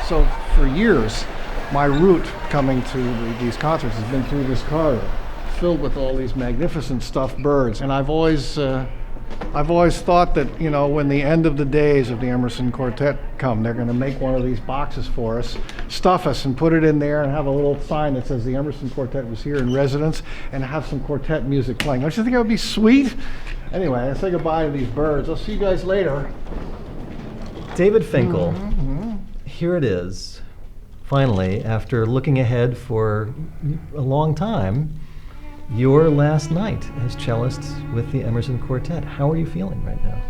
So for years, my route coming to these concerts has been through this corridor, filled with all these magnificent stuffed birds. And I've always thought that, you know, when the end of the days of the Emerson Quartet come, they're going to make one of these boxes for us, stuff us, and put it in there, and have a little sign that says the Emerson Quartet was here in residence, and have some quartet music playing. Don't you think that would be sweet? Anyway, I say goodbye to these birds. I'll see you guys later. David Finckel, here it is. Finally, after looking ahead for a long time, your last night as cellist with the Emerson Quartet. How are you feeling right now?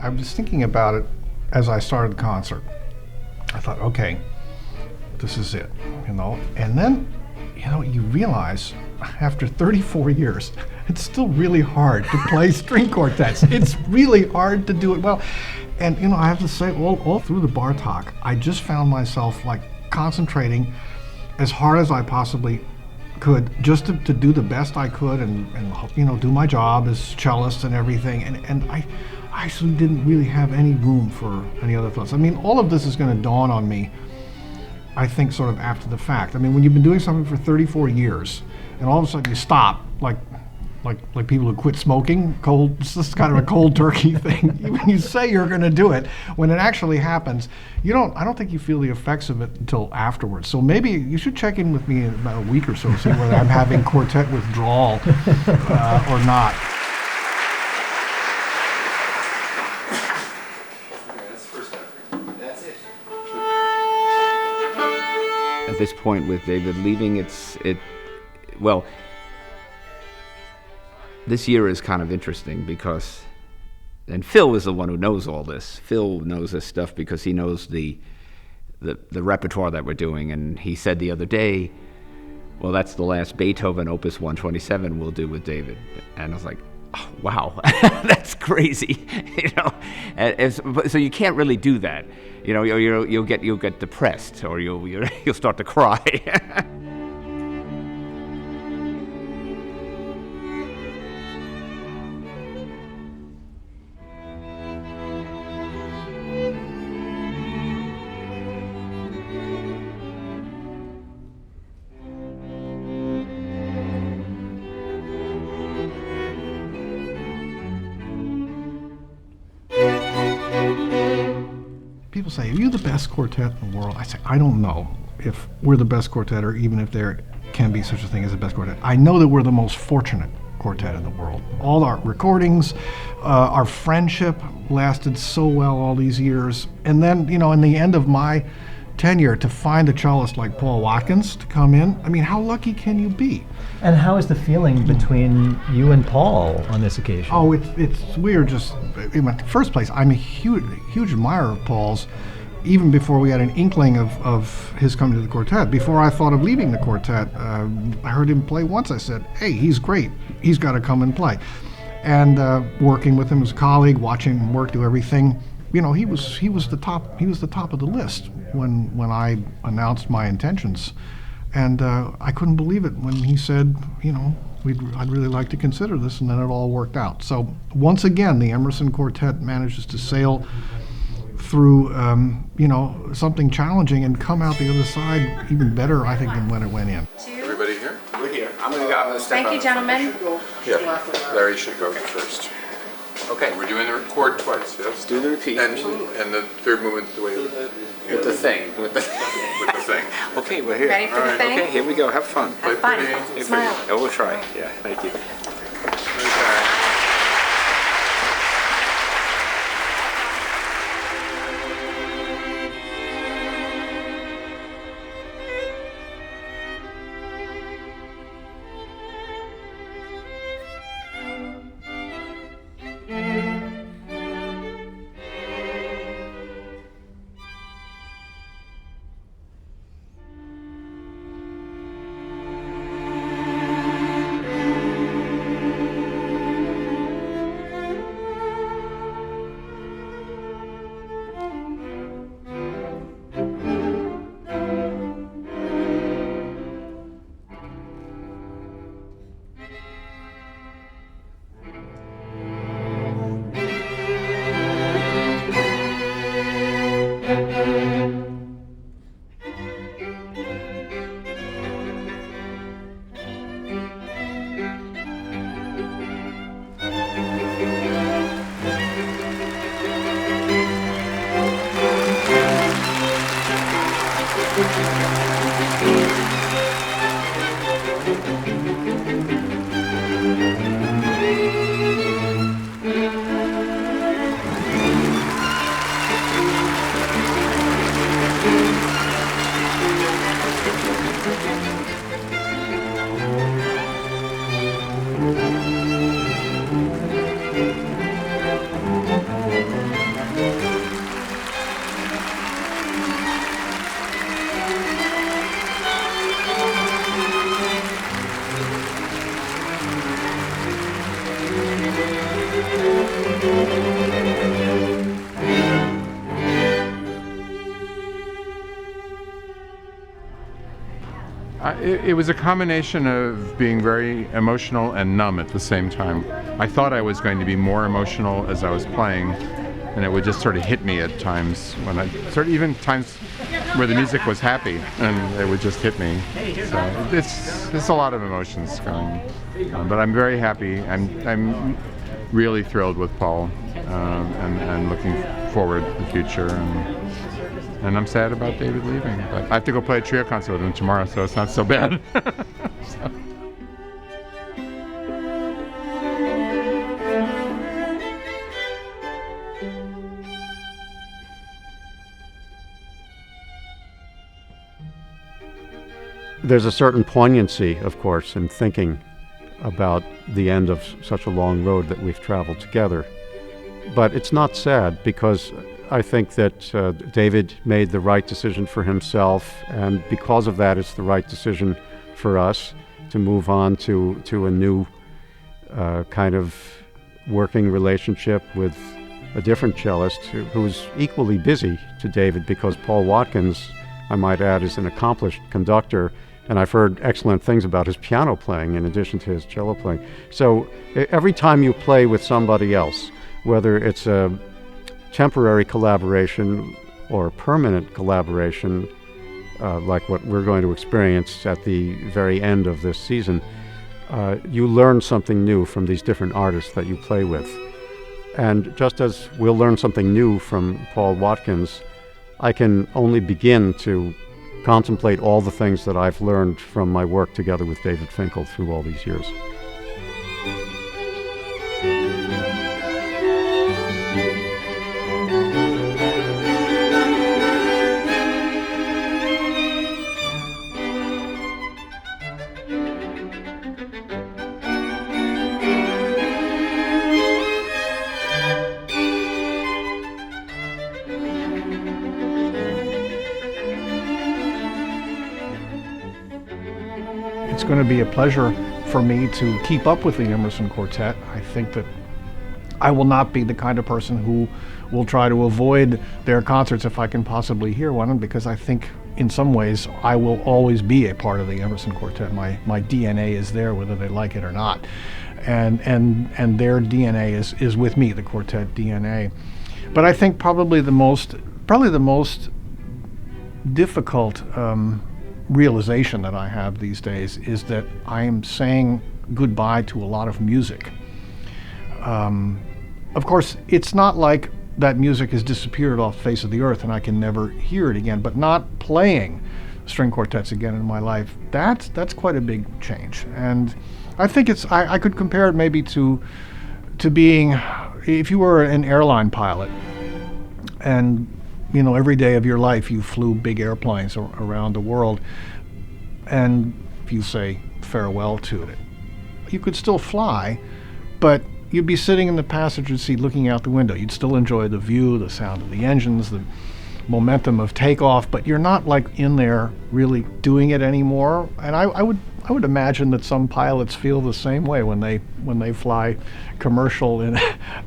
I was thinking about it as I started the concert. I thought, okay, this is it, you know. And then, you know, you realize after 34 years, it's still really hard to play string quartets. It's really hard to do it well. And, you know, I have to say, all through the bar talk, I just found myself like concentrating as hard as I possibly could, just to do the best I could, and you know, do my job as cellist and everything. And I actually didn't really have any room for any other thoughts. I mean, all of this is going to dawn on me, I think, sort of after the fact. I mean, when you've been doing something for 34 years, and all of a sudden you stop, like people who quit smoking, it's just kind of a cold turkey thing. When you say you're going to do it, when it actually happens, I don't think you feel the effects of it until afterwards. So maybe you should check in with me in about a week or so, see whether I'm having quartet withdrawal or not. At this point with David leaving, this year is kind of interesting because, and Phil is the one who knows all this. Phil knows this stuff because he knows the repertoire that we're doing, and he said the other day, well, that's the last Beethoven Opus 127 we'll do with David. And I was like, oh, wow, that's crazy, you know. So you can't really do that, you know. You'll get depressed, or you'll start to cry. People say, are you the best quartet in the world? I say, I don't know if we're the best quartet, or even if there can be such a thing as the best quartet. I know that we're the most fortunate quartet in the world. All our recordings, our friendship lasted so well all these years. And then, you know, in the end of my tenure, to find a cellist like Paul Watkins to come in, I mean, how lucky can you be? And how is the feeling between you and Paul on this occasion? Oh, we're just, in the first place, I'm a huge admirer of Paul's, even before we had an inkling of his coming to the quartet. Before I thought of leaving the quartet, I heard him play once. I said, hey, he's great. He's got to come and play. And working with him as a colleague, watching him work, do everything, you know, he was the top of the list when I announced my intentions. And I couldn't believe it when he said, you know, I'd really like to consider this, and then it all worked out. So once again, the Emerson Quartet manages to sail through, you know, something challenging and come out the other side even better, I think, than when it went in. Everybody here? We're here. I'm gonna step out. Thank you, gentlemen. Here, Larry should go first. Okay. We're doing the chord twice, yes? Let's do the repeat. And the third movement's the way With the thing. With the with the thing. Okay, we're here. Ready for the thing? Okay, here we go. Have fun. Have fun. pretty. Smile. Oh, we'll try. Yeah, thank you. It was a combination of being very emotional and numb at the same time. I thought I was going to be more emotional as I was playing, and it would just sort of hit me at times when even times where the music was happy, and it would just hit me. So it's a lot of emotions going on, but I'm very happy. I'm really thrilled with Paul, and looking forward to the future. And I'm sad about David leaving, but I have to go play a trio concert with him tomorrow, so it's not so bad. So. There's a certain poignancy, of course, in thinking about the end of such a long road that we've traveled together. But it's not sad, because I think that David made the right decision for himself, and because of that, it's the right decision for us to move on to a new kind of working relationship with a different cellist who's equally busy to David, because Paul Watkins, I might add, is an accomplished conductor, and I've heard excellent things about his piano playing in addition to his cello playing. So every time you play with somebody else, whether it's a temporary collaboration or permanent collaboration, like what we're going to experience at the very end of this season, you learn something new from these different artists that you play with. And just as we'll learn something new from Paul Watkins, I can only begin to contemplate all the things that I've learned from my work together with David Finckel through all these years. It's going to be a pleasure for me to keep up with the Emerson Quartet. I think that I will not be the kind of person who will try to avoid their concerts if I can possibly hear one, because I think in some ways I will always be a part of the Emerson Quartet. My DNA is there, whether they like it or not. And their DNA is with me, the quartet DNA. But I think probably the most difficult realization that I have these days is that I am saying goodbye to a lot of music. of course, it's not like that music has disappeared off the face of the earth and I can never hear it again, but not playing string quartets again in my life, that's quite a big change. And I think I could compare it maybe to being, if you were an airline pilot and every day of your life you flew big airplanes around the world, and if you say farewell to it, you could still fly, but you'd be sitting in the passenger seat looking out the window. You'd still enjoy the view, the sound of the engines, the momentum of takeoff, but you're not like in there really doing it anymore. And I would imagine that some pilots feel the same way when they fly commercial and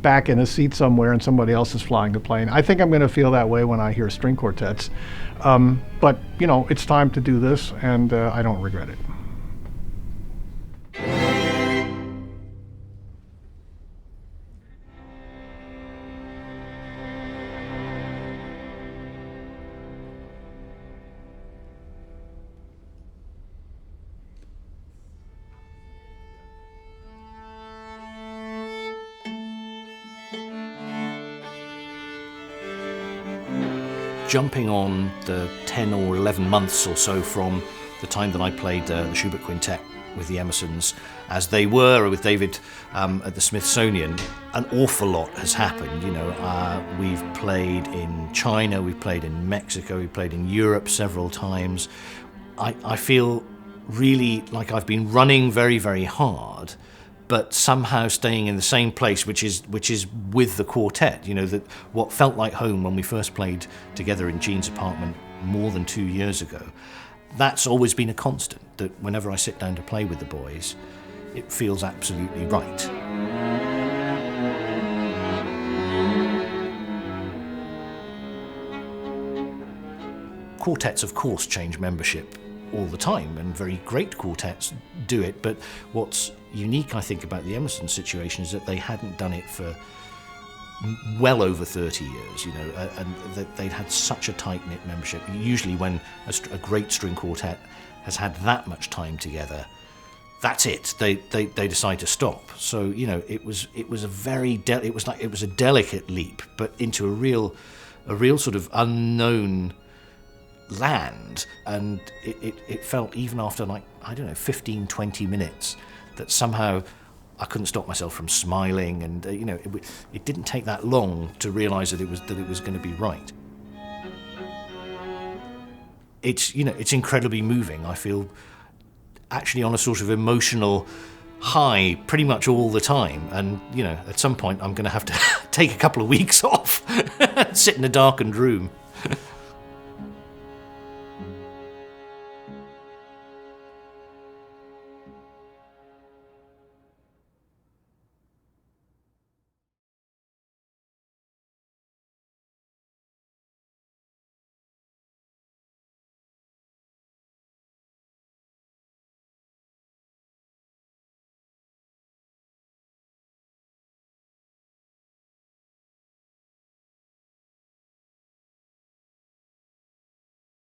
back in a seat somewhere and somebody else is flying the plane. I think I'm going to feel that way when I hear string quartets. But it's time to do this, and I don't regret it. Jumping on the 10 or 11 months or so from the time that I played the Schubert Quintet with the Emersons, as they were with David at the Smithsonian, an awful lot has happened. We've played in China, we've played in Mexico, we've played in Europe several times. I feel really like I've been running very, very hard, but somehow staying in the same place, which is with the quartet. That what felt like home when we first played together in Gene's apartment more than 2 years ago, that's always been a constant, that whenever I sit down to play with the boys, it feels absolutely right. Quartets, of course, change membership all the time, and very great quartets do it, but what's unique, I think, about the Emerson situation is that they hadn't done it for well over 30 years, and that they'd had such a tight-knit membership. Usually when a great string quartet has had that much time together, that's it. They decide to stop. So it was a delicate leap, but into a real sort of unknown land, and it felt, even after 15, 20 minutes, that somehow I couldn't stop myself from smiling, and it didn't take that long to realise that it was going to be right. It's incredibly moving. I feel actually on a sort of emotional high pretty much all the time, and at some point I'm going to have to take a couple of weeks off and sit in a darkened room.